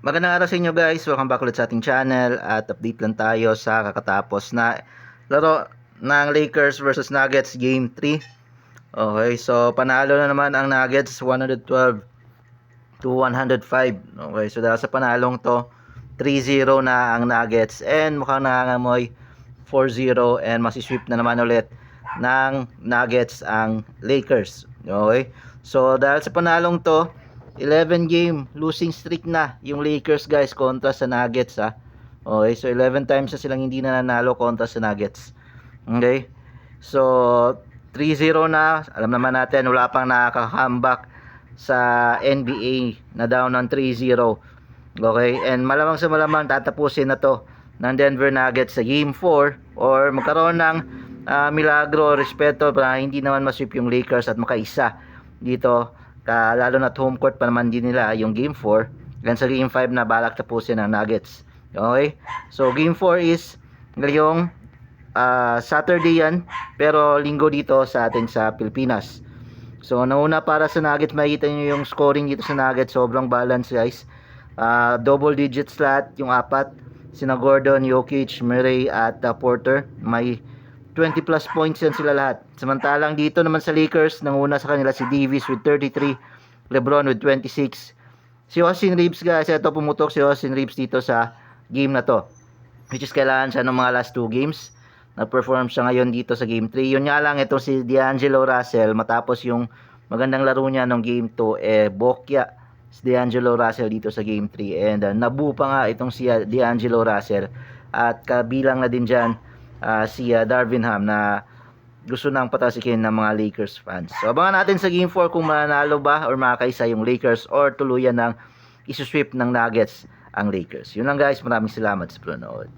Magandang araw sa inyo guys, welcome back ulit sa ating channel at update lang tayo sa kakatapos na laro ng Lakers versus Nuggets Game 3. Okay, so panalo na naman ang Nuggets 112 to 105. Okay, so dahil sa panalong to 3-0 na ang Nuggets and mukhang nangangamoy 4-0 and masisweep na naman ulit ng Nuggets ang Lakers. Okay, so dahil sa panalong to 11 game losing streak na yung Lakers guys kontra sa Nuggets ha. Okay, so 11 times na silang hindi na nanalo kontra sa Nuggets. Okay, so 3-0 na. Alam naman natin wala pang nakaka-comeback sa NBA na down ng 3-0. Okay, and malamang sa malamang tatapusin na to ng Denver Nuggets sa Game 4 or magkaroon ng milagro respeto para hindi naman masweep yung Lakers at makaisa dito. Lalo na home court pa naman din nila yung Game 4 and sa Game 5 na balak tapusin ng Nuggets. Okay, so Game 4 is ngayong Saturday yan, pero linggo dito sa atin sa Pilipinas. So nauna para sa Nuggets, makikita nyo yung scoring dito sa Nuggets, sobrang balance guys. Double digits lahat yung apat, sina Gordon, Jokic, Murray at Porter, may 20 plus points yan sila lahat. Samantalang dito naman sa Lakers, nanguna sa kanila si Davis with 33, LeBron with 26. Si Austin Reeves guys, ito pumutok si Austin Reeves dito sa game na to, which is kailangan siya ng mga last 2 games. Nag-perform siya ngayon dito sa game 3. Yun nga lang, ito si D'Angelo Russell, matapos yung magandang laro niya ng game 2, bokya si D'Angelo Russell dito sa game 3. And nabu pa nga itong si D'Angelo Russell. At kabilang na din dyan si Darvin Ham na gusto nang patasikin ng mga Lakers fans. So abangan natin sa Game 4 kung manalo ba or makakaisa yung Lakers or tuluyan ng isusweep ng Nuggets ang Lakers. Yun lang guys, maraming salamat sa panonood.